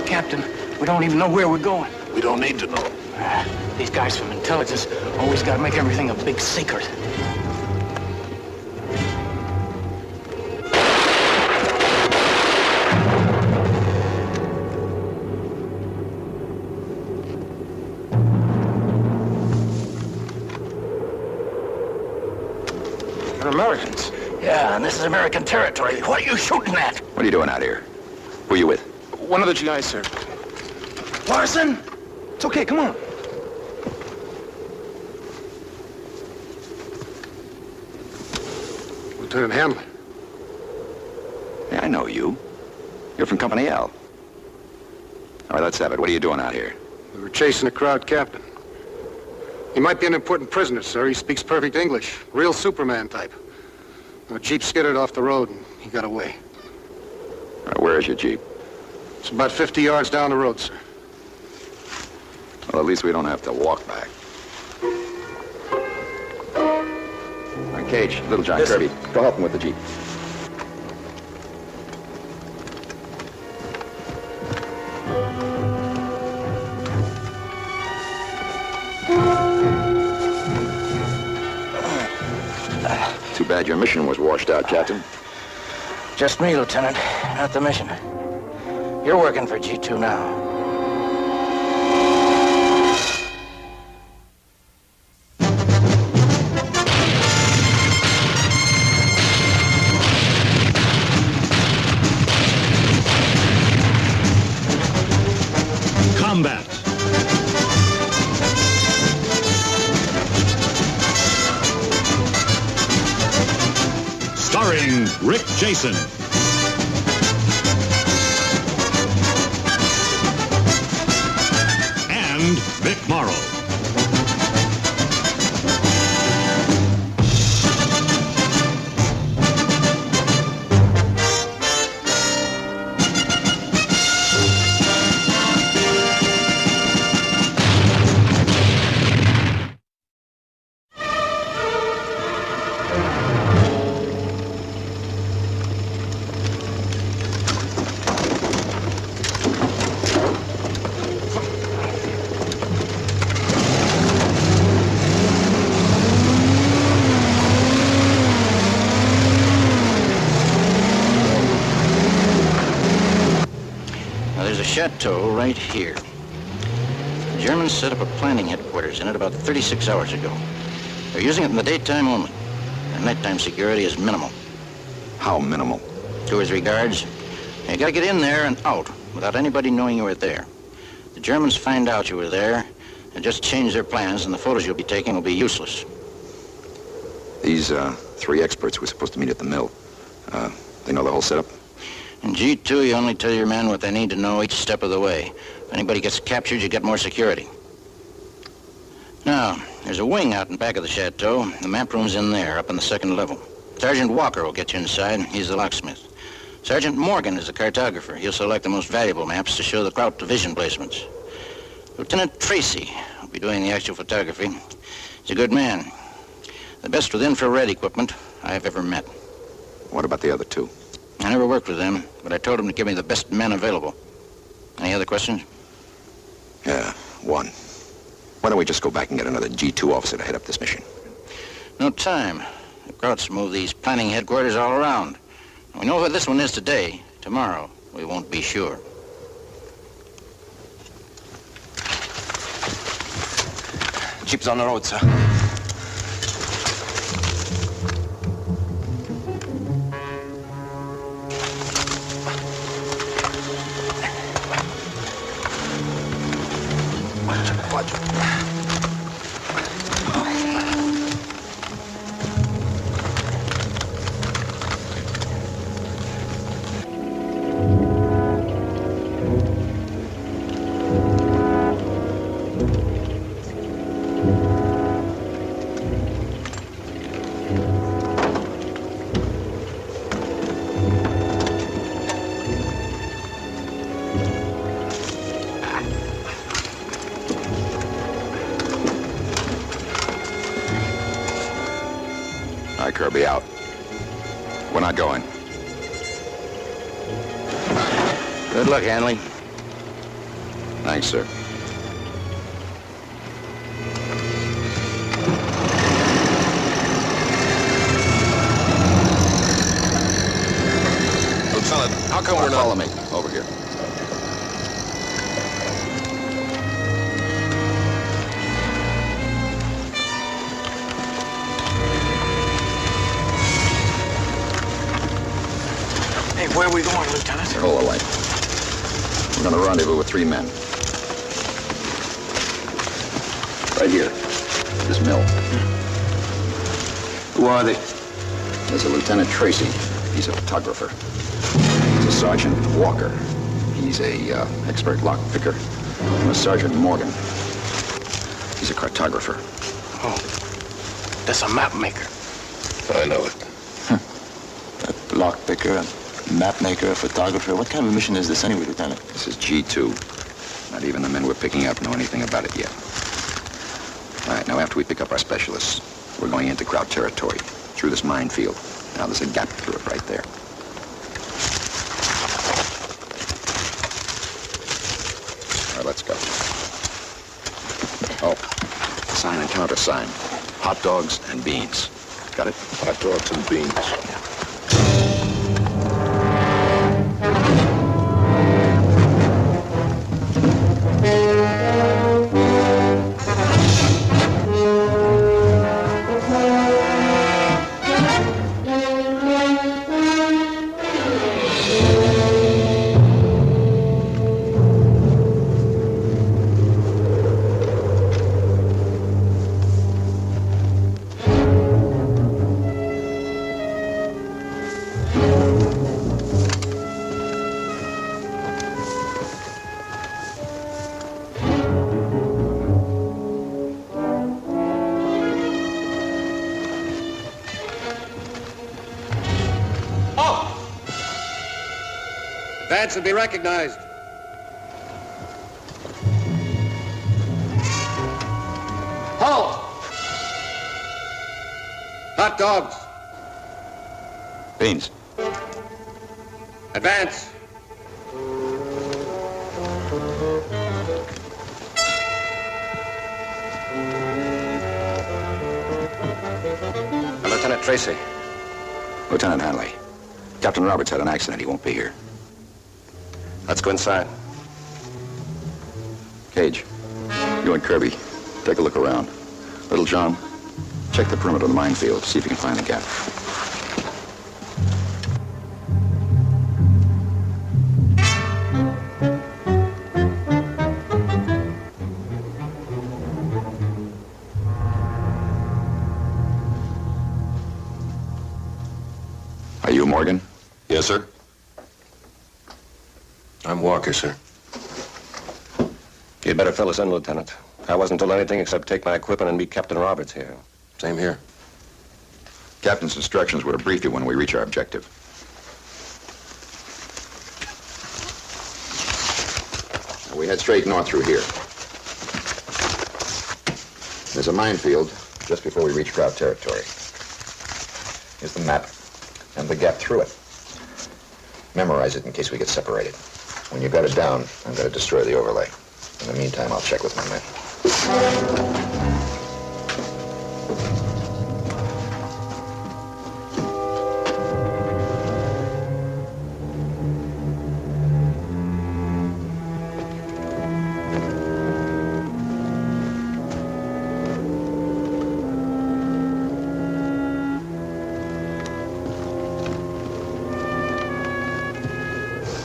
Now, Captain, we don't even know where we're going. We don't need to know. These guys from intelligence always got to make everything a big secret. They're Americans. Yeah, and this is American territory. What are you shooting at? What are you doing out here? Who are you with? One of the GIs, sir. Larson? It's okay, come on. Lieutenant Hamlin. Yeah, I know you. You're from Company L. All right, let's have it. What are you doing out here? We were chasing a crowd captain. He might be an important prisoner, sir. He speaks perfect English. Real Superman type. A jeep skidded off the road and he got away. All right, where is your jeep? It's about 50 yards down the road, sir. Well, at least we don't have to walk back. All right, Cage, Little John, Kirby, go help him with the jeep. Too bad your mission was washed out, Captain. Just me, Lieutenant, not the mission. You're working for G2 now. Combat. Starring Rick Jason. And Vic Morrow. Chateau right here. The Germans set up a planning headquarters in it about 36 hours ago. They're using it in the daytime only. Their nighttime security is minimal. How minimal? 2 or 3 guards. You gotta get in there and out without anybody knowing you were there. The Germans find out you were there and just change their plans, and the photos you'll be taking will be useless. These 3 experts were supposed to meet at the mill. They know the whole setup? In G2, you only tell your men what they need to know each step of the way. If anybody gets captured, you get more security. Now, there's a wing out in back of the chateau. The map room's in there, up on the 2nd level. Sergeant Walker will get you inside. He's the locksmith. Sergeant Morgan is the cartographer. He'll select the most valuable maps to show the Kraut division placements. Lieutenant Tracy will be doing the actual photography. He's a good man. The best with infrared equipment I've ever met. What about the other 2? I never worked with them, but I told them to give me the best men available. Any other questions? Yeah, one. Why don't we just go back and get another G2 officer to head up this mission? No time. The Krauts move these planning headquarters all around. We know where this one is today. Tomorrow, we won't be sure. Jeep's on the road, sir. Kirby, out. We're not going. Good luck, Hanley. Thanks, sir. Lieutenant, how come we're not... Follow me. Over here. Hey, where are we going, Lieutenant? Hold the light. We're going to rendezvous with 3 men. Right here. This mill. Who are they? There's a Lieutenant Tracy. He's a photographer. There's a Sergeant Walker. He's a expert lock picker. And a Sergeant Morgan. He's a cartographer. Oh, that's a map maker. I know it. A lock picker, a map maker, a photographer. What kind of a mission is this anyway, Lieutenant? This is G2. Not even the men we're picking up know anything about it yet. All right, now after we pick up our specialists, we're going into crowd territory, through this minefield. Now there's a gap through it right there. All right, let's go. Oh, sign and countersign. Hot dogs and beans. Got it? Hot dogs and beans. Advance and be recognized. Halt! Hot dogs. Beans. Advance. Lieutenant Tracy. Lieutenant Hanley. Captain Roberts had an accident. He won't be here. Let's go inside. Cage, you and Kirby, take a look around. Little John, check the perimeter of the minefield. See if you can find the gap. Are you Morgan? Yes, sir. I'm Walker, sir. You'd better fill us in, Lieutenant. I wasn't told anything except take my equipment and meet Captain Roberts here. Same here. Captain's instructions were to brief you when we reach our objective. We head straight north through here. There's a minefield just before we reach crowd territory. Here's the map and the gap through it. Memorize it in case we get separated. When you've got it down, I'm going to destroy the overlay. In the meantime, I'll check with my men.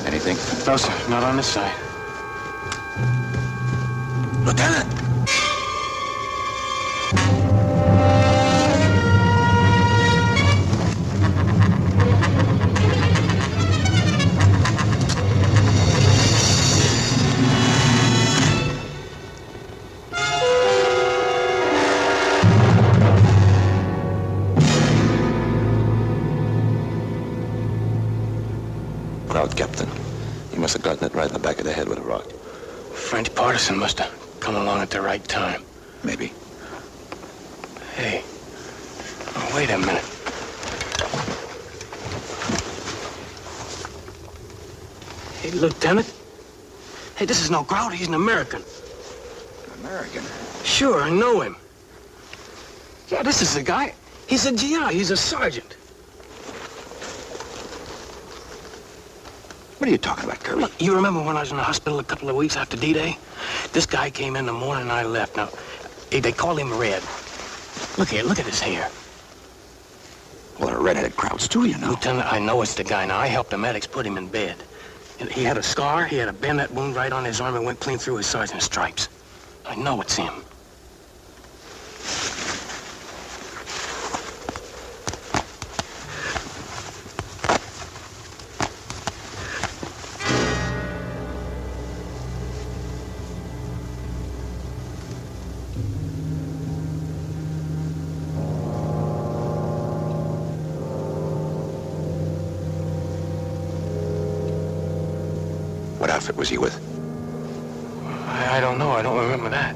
Anything? No, sir, not on this side. Lieutenant! Proud Captain. He must have gotten it right in the back of the head with a rock. French partisan must have come along at the right time. Maybe. Hey, oh, wait a minute. Hey, Lieutenant, Hey, this is no grouch. He's an American. American? Sure, I know him. Yeah, this is the guy. He's a GI. He's a sergeant. What are you talking about, Kirby? Look, you remember when I was in the hospital a couple of weeks after D-Day? This guy came in the morning and I left. Now, they call him Red. Look here, look at his hair. Well, there are red-headed crowds, too, you know. Lieutenant, I know it's the guy. Now, I helped the medics put him in bed. And he had a scar, he had a bayonet wound right on his arm and went clean through his sergeant's stripes. I know it's him. What outfit was he with? I don't know. I don't remember that.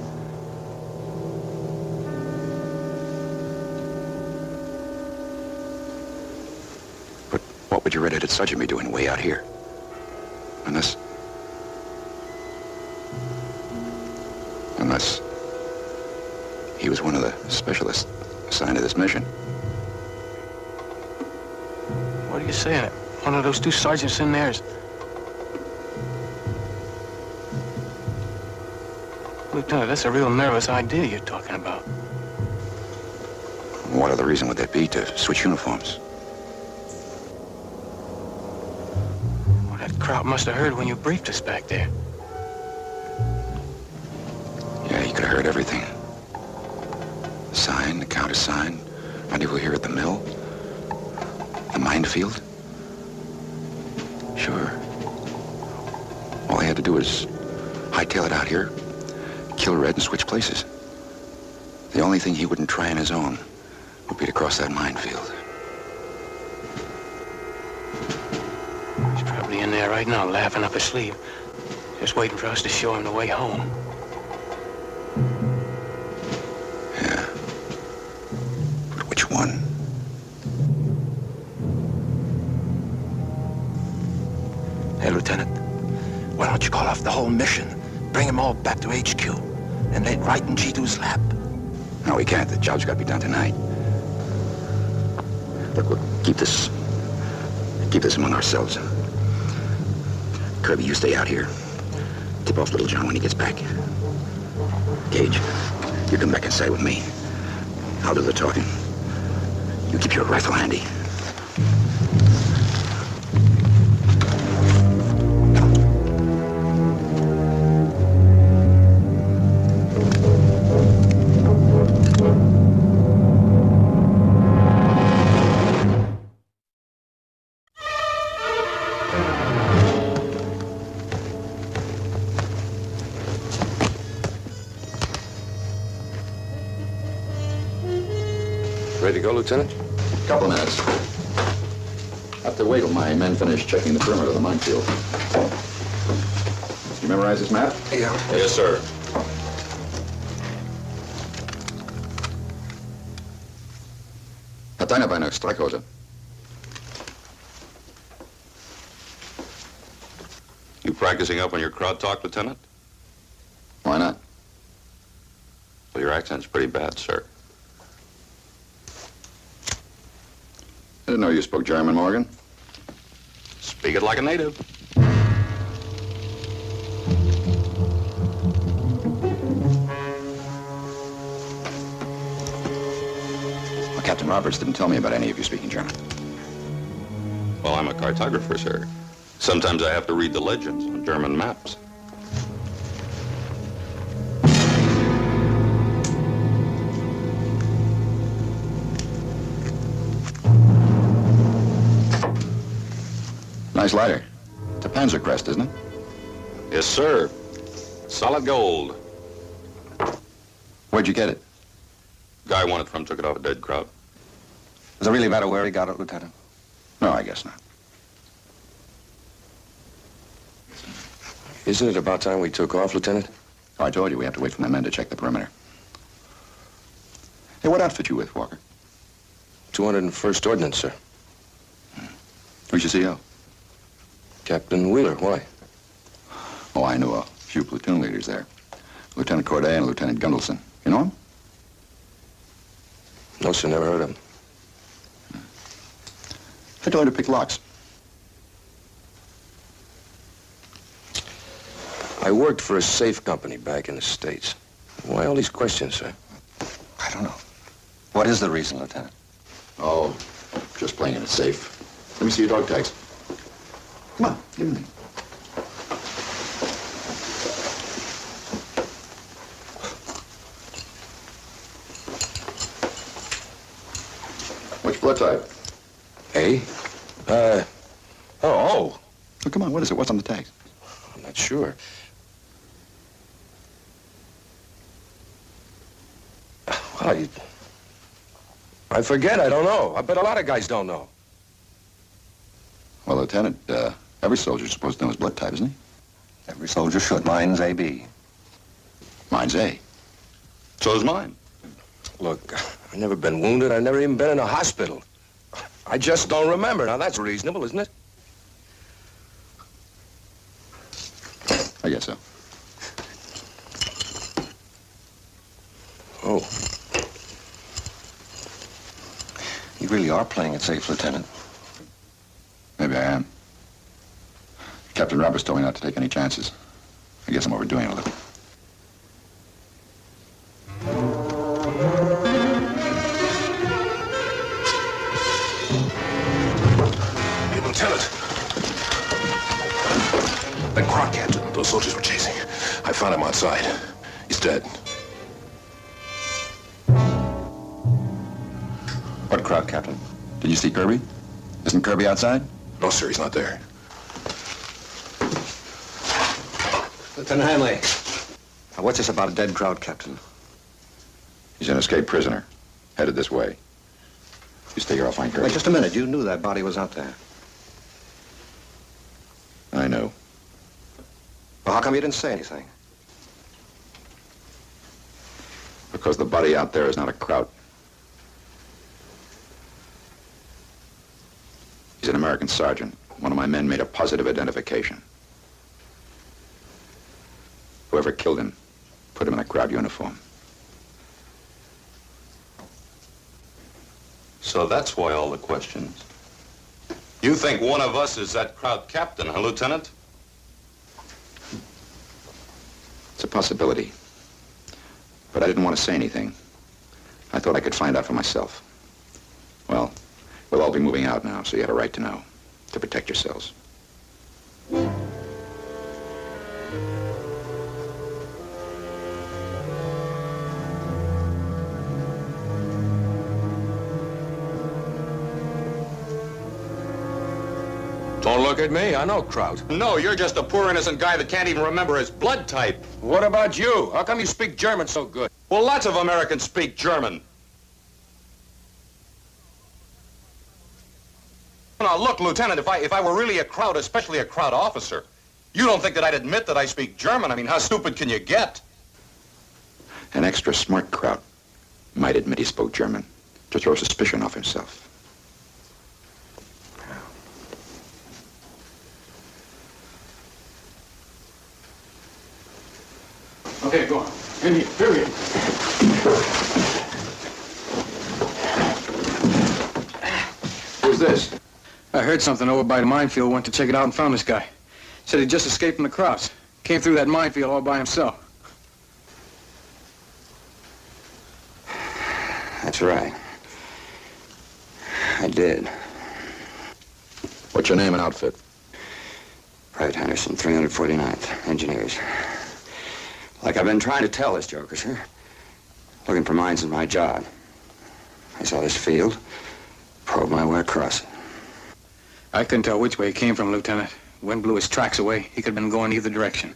But what would your red-headed sergeant be doing way out here? Unless he was one of the specialists assigned to this mission. What are you saying? One of those two sergeants in there is... Lieutenant, that's a real nervous idea you're talking about. What other reason would that be to switch uniforms? Well, that crowd must have heard when you briefed us back there. Yeah, he could have heard everything. The sign, the countersign, rendezvous here at the mill, the minefield. Sure. All he had to do was hightail it out here, kill Red and switch places. The only thing he wouldn't try on his own would be to cross that minefield. He's probably in there right now, laughing up his sleeve. Just waiting for us to show him the way home. Yeah. But which one? Hey, Lieutenant, why don't you call off the whole mission? Bring them all back to HQ and lay it right in G2's lap. No, we can't. The job's got to be done tonight. Look, we'll keep this among ourselves. Kirby, you stay out here. Tip off Little John when he gets back. Gage, you come back inside with me. I'll do the talking. You keep your rifle handy. Ready to go, Lieutenant? Couple of minutes. Have to wait till my men finish checking the perimeter of the minefield. You memorize this map? Yeah. Yes, sir. Hat einer bei einer Streichhose. You practicing up on your crowd talk, Lieutenant? Why not? Well, your accent's pretty bad, sir. I didn't know you spoke German, Morgan. Speak it like a native. Well, Captain Roberts didn't tell me about any of you speaking German. Well, I'm a cartographer, sir. Sometimes I have to read the legends on German maps. Nice lighter. It's a Panzer crest, isn't it? Yes, sir. Solid gold. Where'd you get it? Guy I won it from took it off a dead crowd. Does it really matter where he got it, Lieutenant? No, I guess not. Isn't it about time we took off, Lieutenant? Oh, I told you we have to wait for the men to check the perimeter. Hey, what outfit you with, Walker? 201st Ordnance, sir. Who's your CO? Captain Wheeler, why? Oh, I knew a few platoon leaders there. Lieutenant Corday and Lieutenant Gundelson. You know him? No, sir, never heard of him. I told him to pick locks. I worked for a safe company back in the States. Why all these questions, sir? I don't know. What is the reason, Lieutenant? Oh, just playing it safe. Let me see your dog tags. Come on, give me. Which blood type? A? Oh. Oh, come on, what is it? What's on the tags? I'm not sure. Well, I forget. I don't know. I bet a lot of guys don't know. Well, Lieutenant, every soldier's supposed to know his blood type, isn't he? Every soldier should. Mine's AB. Mine's A. So's mine. Look, I've never been wounded. I've never even been in a hospital. I just don't remember. Now, that's reasonable, isn't it? I guess so. Oh. You really are playing it safe, Lieutenant. Maybe I am. Captain Roberts told me not to take any chances. I guess I'm overdoing it a little. Hey, Lieutenant. That croc captain those soldiers were chasing. I found him outside. He's dead. What crowd, Captain? Did you see Kirby? Isn't Kirby outside? No, sir, he's not there. Lieutenant Hanley. Now, what's this about a dead crowd, Captain? He's an escaped prisoner. Headed this way. You stay here, I'll find Kirby. Wait, just a minute. You knew that body was out there. I know. Well, how come you didn't say anything? Because the body out there is not a Kraut. He's an American sergeant. One of my men made a positive identification. Whoever killed him put him in a Kraut uniform. So that's why all the questions. You think one of us is that crowd captain, huh, Lieutenant? It's a possibility. But I didn't want to say anything. I thought I could find out for myself. Well, we'll all be moving out now, so you had a right to know. To protect yourselves. Don't look at me. I know Kraut. No, you're just a poor innocent guy that can't even remember his blood type. What about you? How come you speak German so good? Well, lots of Americans speak German. Now, look, Lieutenant, if I were really a Kraut, especially a Kraut officer, you don't think that I'd admit that I speak German? I mean, how stupid can you get? An extra smart Kraut might admit he spoke German to throw suspicion off himself. Okay, go on. In here, period. Who's this? I heard something over by the minefield, went to check it out and found this guy. Said he'd just escaped from the Krauts. Came through that minefield all by himself. That's right. I did. What's your name and outfit? Private Henderson, 349th, Engineers. Like I've been trying to tell this joker, sir. Looking for mines is my job. I saw this field, probed my way across it. I couldn't tell which way he came from, Lieutenant. Wind blew his tracks away. He could have been going either direction.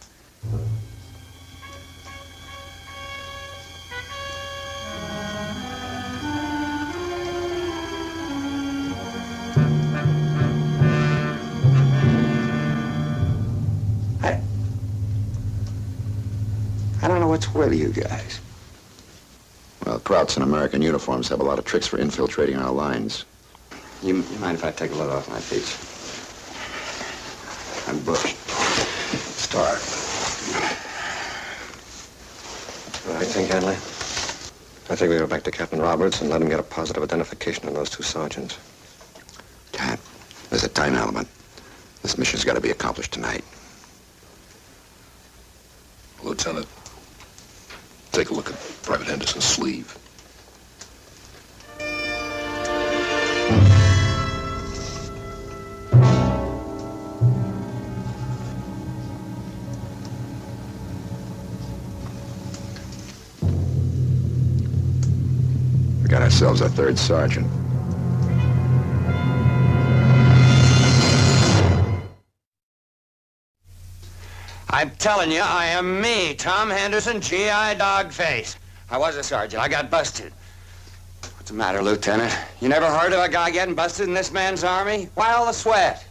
I don't know what's with you guys. Well, Krauts in American uniforms have a lot of tricks for infiltrating our lines. You mind if I take a load off my feet? I'm bushed. Start. What do you think, Hanley? I think we go back to Captain Roberts and let him get a positive identification on those two sergeants. Cap, there's a time element. This mission's got to be accomplished tonight. Lieutenant, take a look at Private Henderson's sleeve. We got ourselves a third sergeant. I'm telling you, I am me, Tom Henderson, G.I. Dogface. I was a sergeant. I got busted. What's the matter, Lieutenant? You never heard of a guy getting busted in this man's army? Why all the sweat?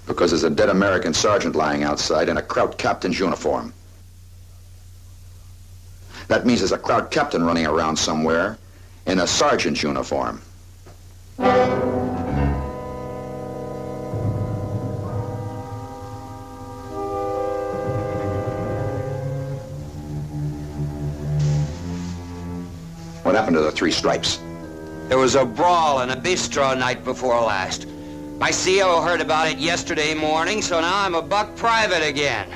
Because there's a dead American sergeant lying outside in a Kraut captain's uniform. That means there's a Kraut captain running around somewhere in a sergeant's uniform. What happened to the 3 stripes? There was a brawl in a bistro night before last. My CO heard about it yesterday morning, so now I'm a buck private again.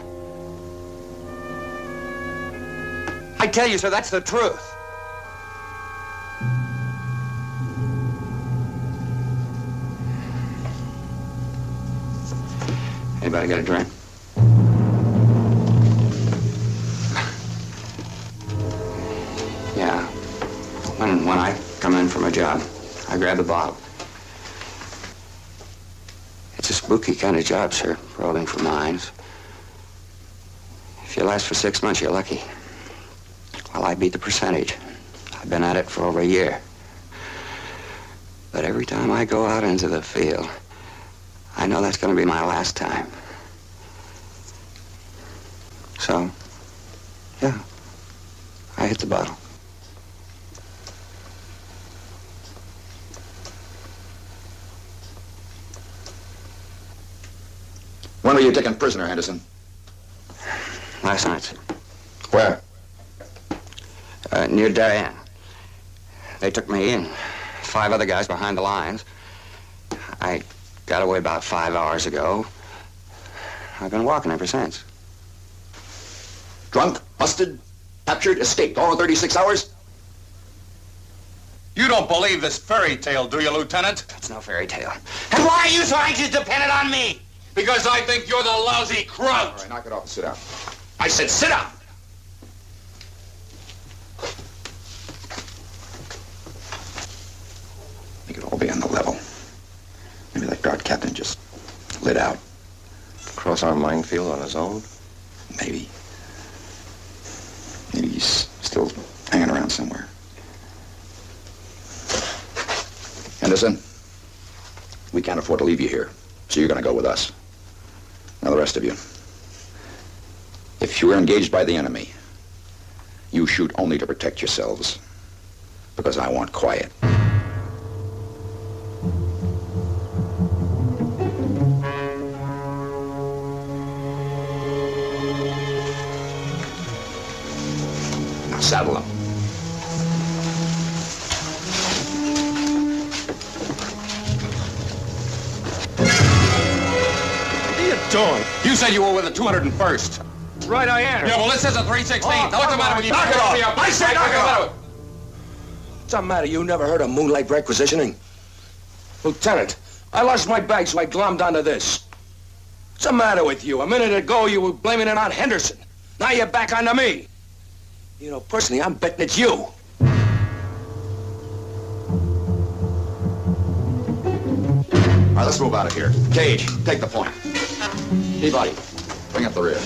I tell you, sir, that's the truth. Anybody got a drink? Yeah. When I come in from a job, I grab a bottle. It's a spooky kind of job, sir, rolling for mines. If you last for 6 months, you're lucky. Well, I beat the percentage. I've been at it for over a year. But every time I go out into the field, I know that's going to be my last time. So, yeah, I hit the bottle. When were you taken prisoner, Henderson? Last night, sir. Where? Near Darien. They took me in. 5 other guys behind the lines. I got away about 5 hours ago. I've been walking ever since. Drunk, busted, captured, escaped, all in 36 hours? You don't believe this fairy tale, do you, Lieutenant? It's no fairy tale. And why are you so anxious to pin it on me? Because I think you're the lousy Kraut. All right, knock it off and sit down. I said sit down. We could all be on the level. Maybe that guard captain just lit out. Cross our minefield on his own? Maybe. Maybe he's still hanging around somewhere. Henderson, we can't afford to leave you here, so you're going to go with us. Now, the rest of you. If you are engaged by the enemy, you shoot only to protect yourselves, because I want quiet. Now, saddle them. Doing? You said you were with the 201st. Right, I am. Yeah, well, this says a 316. Now, what's the matter with you? Knock it off. I say knock it off. What's the matter? You never heard of moonlight requisitioning? Lieutenant, I lost my bag, so I glommed onto this. What's the matter with you? A minute ago, you were blaming it on Henderson. Now you're back onto me. You know, personally, I'm betting it's you. All right, let's move out of here. Cage, take the point. Peabody, bring up the rear.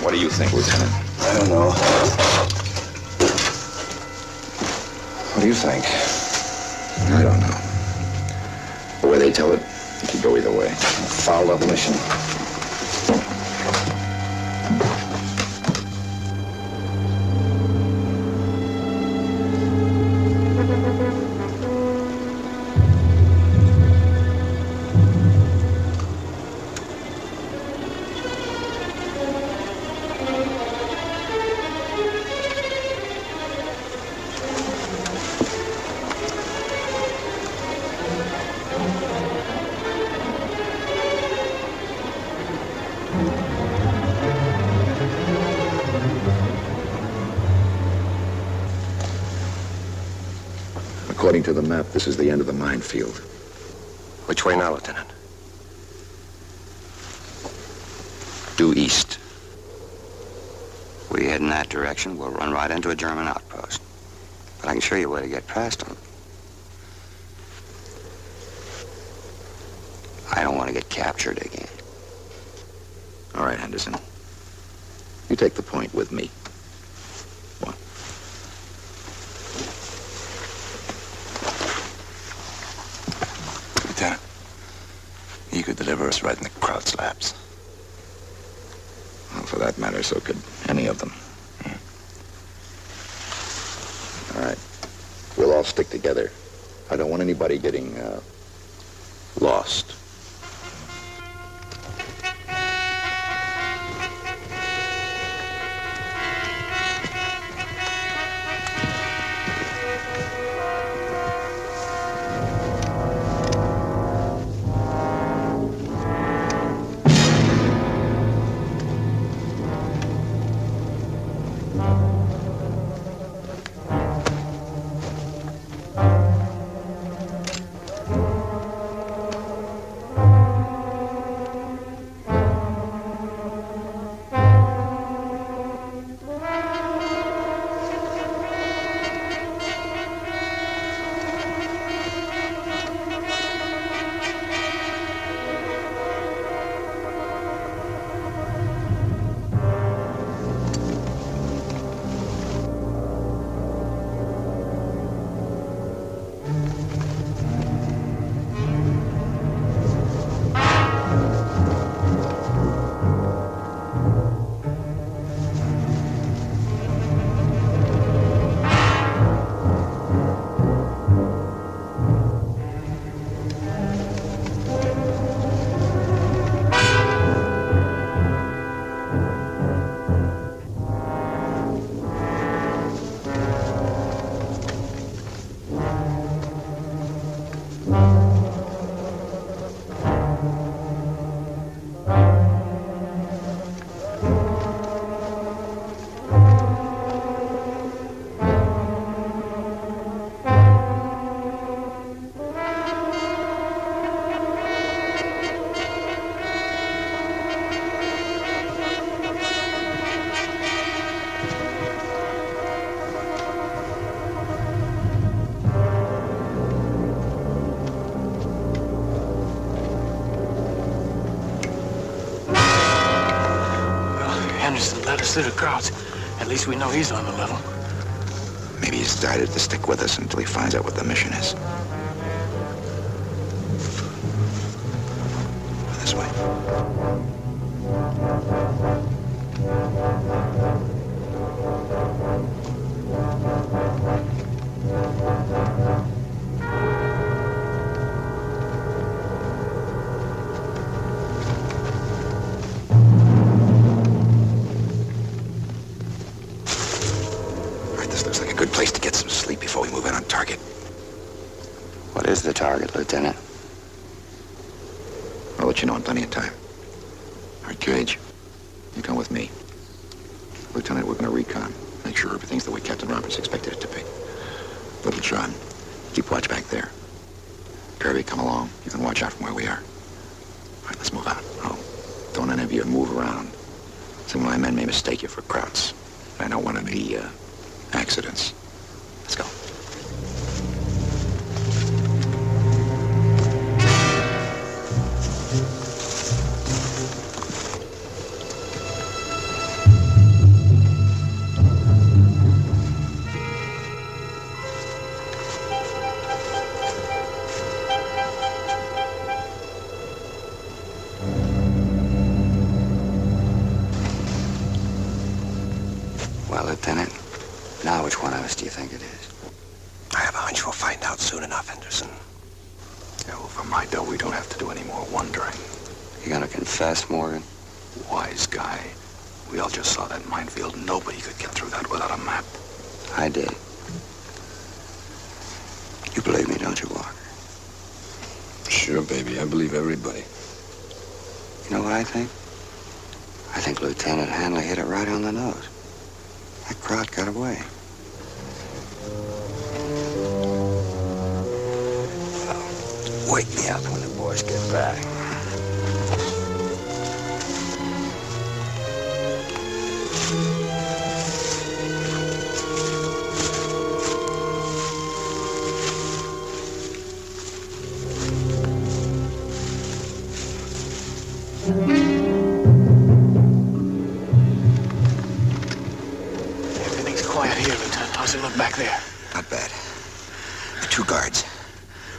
What do you think, Lieutenant? I don't know. What do you think? I don't know. The way they tell it, it could go either way. Foul up mission. According to the map, this is the end of the minefield. Which way now, Lieutenant? Due east. We head in that direction, we'll run right into a German outpost. But I can show you a way to get past them. I don't want to get captured again. All right, Henderson. You take the point with me. What? Lieutenant, you could deliver us right in the crowd slabs. Well, for that matter, so could any of them. All right. We'll all stick together. I don't want anybody getting lost. Henderson led us through the crowds. At least we know he's on the level. Maybe he's decided to stick with us until he finds out what the mission is. This way. Good place to get some sleep before we move in on target. What is the target, Lieutenant? I'll let you know in plenty of time. All right, Gage, you come with me. Lieutenant, we're going to recon. Make sure everything's the way Captain Roberts expected it to be. Little John, keep watch back there. Kirby, come along. You can watch out from where we are. All right, let's move out. Oh, don't any of you move around. Some of my men may mistake you for Krauts. I don't want any, accidents. Let's go. Well, Lieutenant, now which one of us do you think it is? I have a hunch we'll find out soon enough, Henderson. Yeah, well, for my dough, we don't have to do any more wondering. You gonna confess, Morgan? Wise guy. We all just saw that minefield. Nobody could get through that without a map. I did. You believe me, don't you, Walker? Sure, baby. I believe everybody. You know what I think? I think Lieutenant Hanley hit it right on the nose. That crowd got away. Wake me up when the boys get back. Everything's quiet here, Lieutenant. How's it look back there? Not bad. The 2 guards.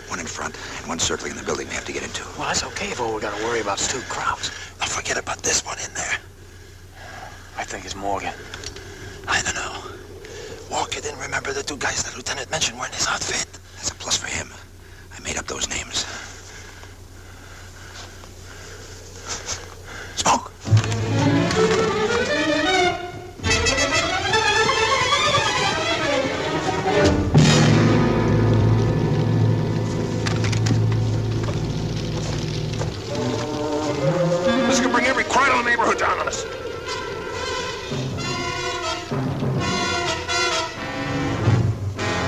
One in front and one circling in the building we have to get into. Well, that's okay if all we gotta worry about is 2 crowds. Now forget about this one in there. I think it's Morgan. I don't know. Walker didn't remember the 2 guys the lieutenant mentioned were in his outfit. That's a plus for him. I made up those names. Smoke! This is gonna bring every crowd in the neighborhood down on us.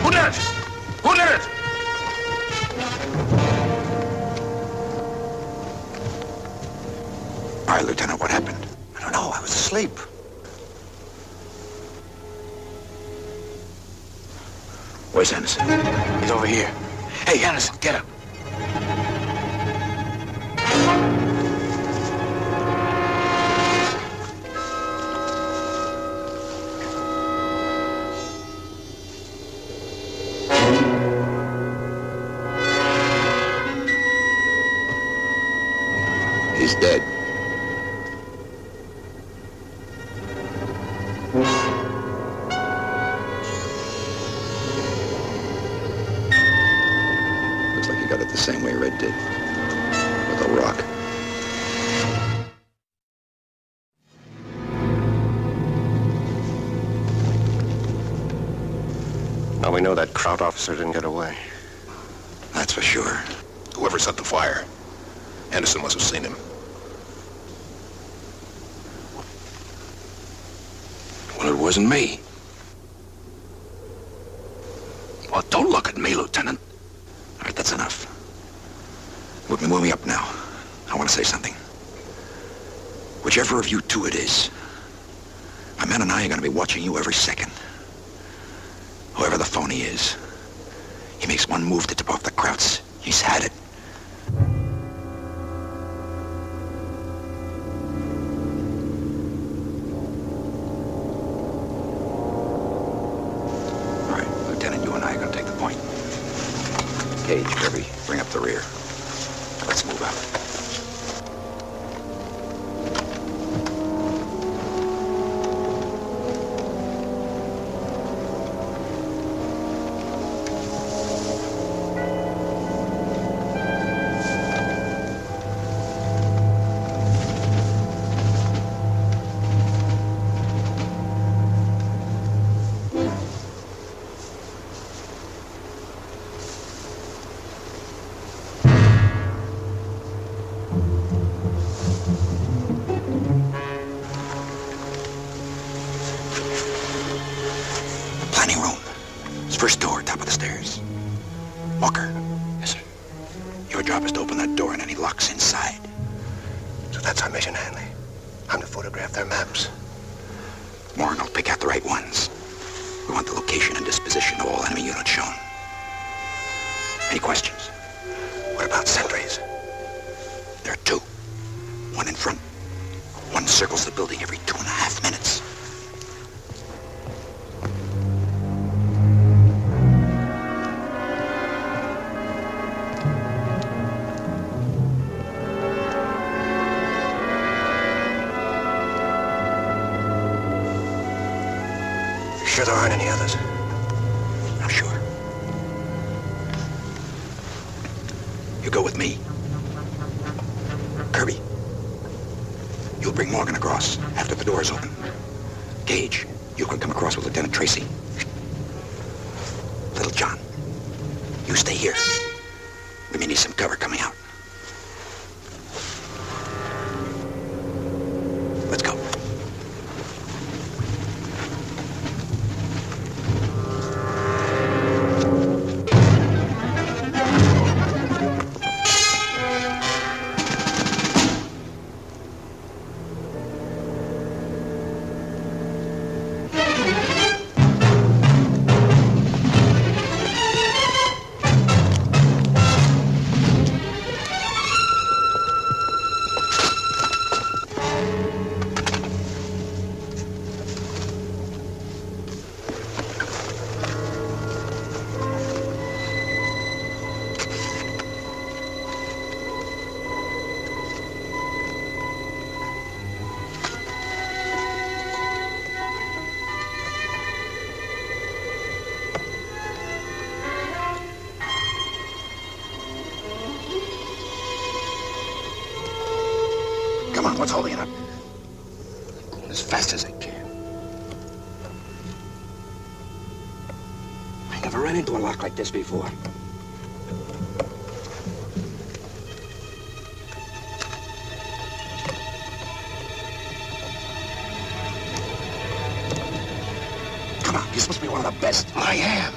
Who did it? Who did it? All right, Lieutenant, what happened? I don't know. I was asleep. Where's Anderson? He's over here. Hey, Anderson, get up. He's dead. Looks like he got it the same way Red did. With a rock. Now we know that Kraut officer didn't get away. That's for sure. Whoever set the fire, Anderson must have seen him. Well, it wasn't me. Well, don't look at me, Lieutenant. All right, that's enough. Move me up now. I want to say something. Whichever of you 2 it is, my men and I are going to be watching you every second. Whoever the phony is, he makes one move to tip off the Krauts. He's had it. All right, Lieutenant, you and I are going to take the point. Cage, Kirby, bring up the rear. Let's move out. First door, top of the stairs. Walker. Yes, sir. Your job is to open that door and any locks inside. So that's our mission, Hanley. I'm to photograph their maps. Morgan will pick out the right ones. We want the location and disposition of all enemy units shown. Any questions? What about sentries? There are 2. One in front. One circles the building every 2.5 minutes. Sure there aren't any others? I'm sure. You go with me. Kirby, you'll bring Morgan across after the door is open. Gage, you can come across with Lieutenant Tracy. Little John, you stay here. We may need some cover coming out. Let's go. What's holding it up? As fast as I can. I never ran into a lock like this before. Come on, you're supposed to be one of the best. I am.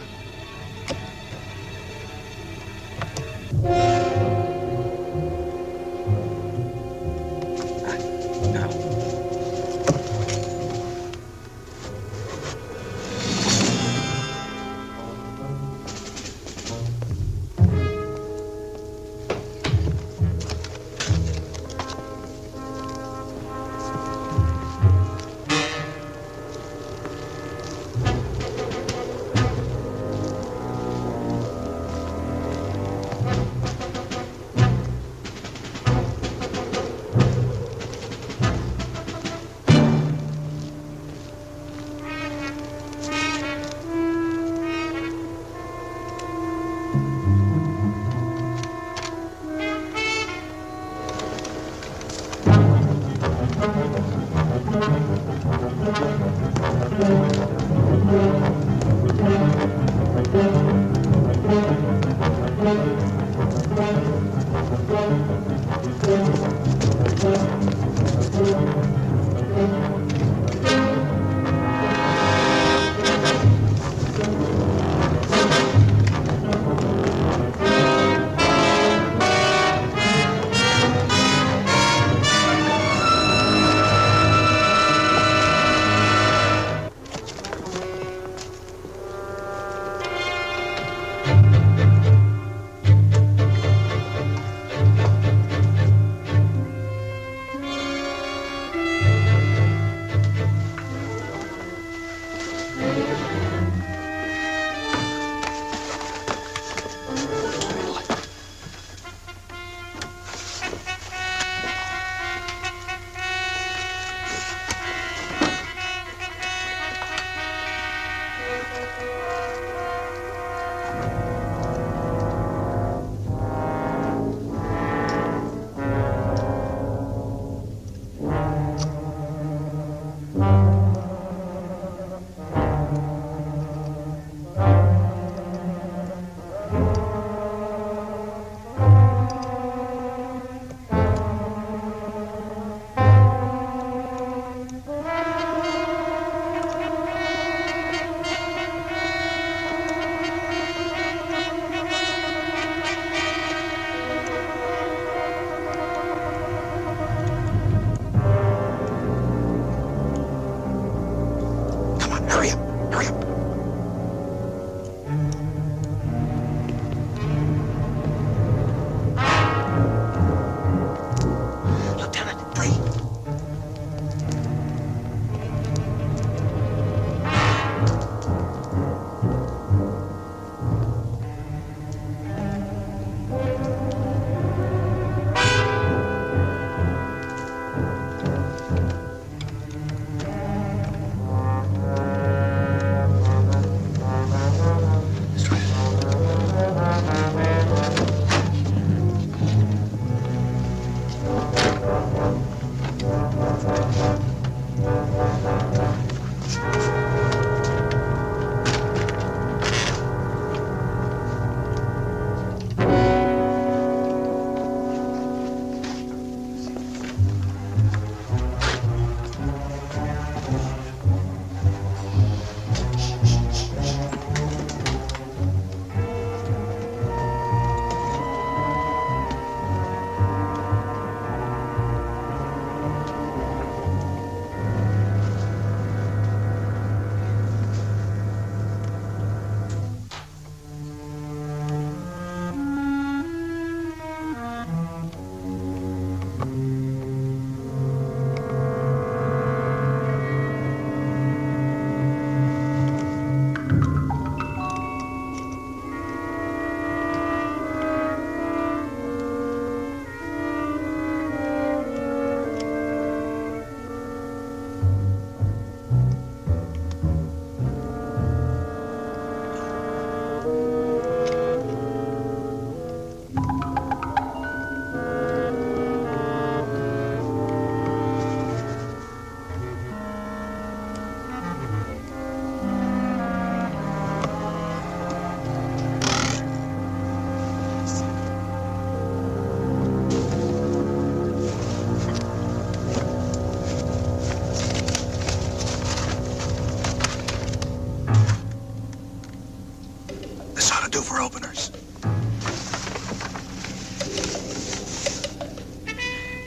do for openers.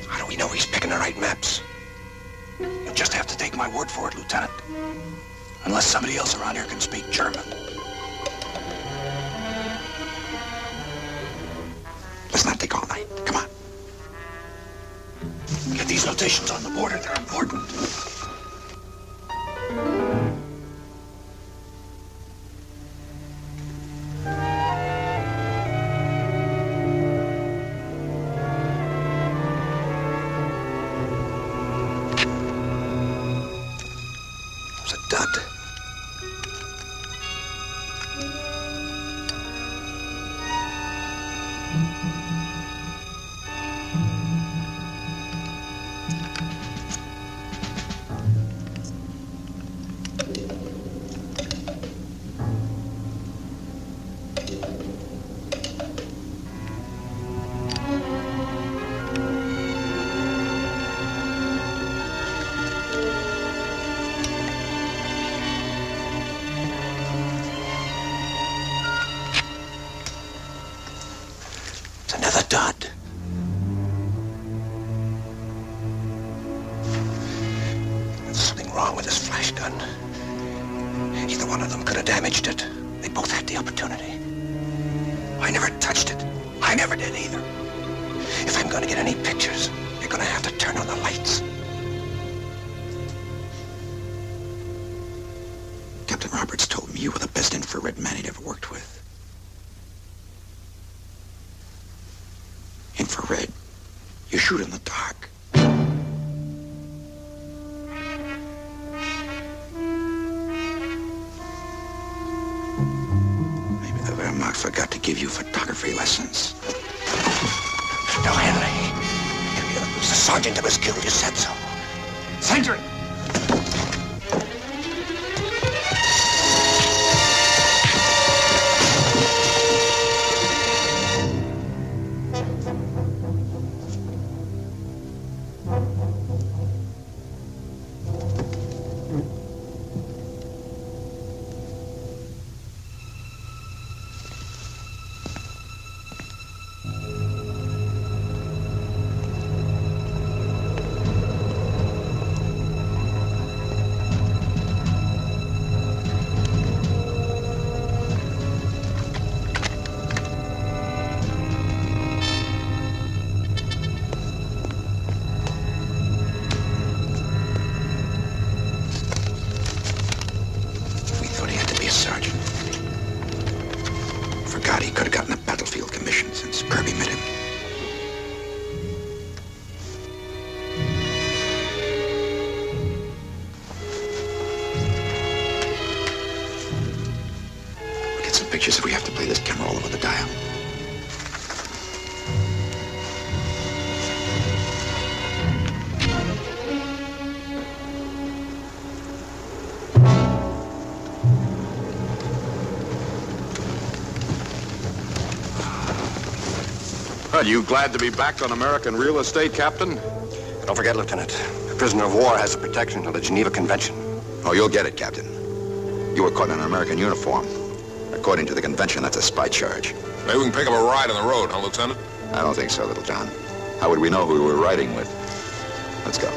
How do we know he's picking the right maps? You just have to take my word for it, Lieutenant. Unless somebody else around here can speak German. Let's not take all night. Come on. Get these notations on the border. They're important. It was a dud. It's another dud. There's something wrong with this flash gun. Either one of them could have damaged it. They both had the opportunity. I never touched it. I never did either. If I'm going to get any pictures, you're going to have to turn on the lights. Captain Roberts told me you were the best infrared man he'd ever worked with. Infrared. You shoot in the dark. Maybe the Wehrmacht forgot to give you photography lessons. No, Henry. It was the sergeant that was killed. You said so. Sentry! Sergeant. Forgot he could have gotten a battlefield commission since Kirby met him. We'll get some pictures if we have to play this camera all over the dial. Are you glad to be back on American real estate, Captain? Don't forget, Lieutenant, a prisoner of war has the protection of the Geneva Convention. Oh, you'll get it, Captain. You were caught in an American uniform. According to the convention, that's a spy charge. Maybe we can pick up a ride on the road, huh, Lieutenant? I don't think so, Little John. How would we know who we were riding with? Let's go.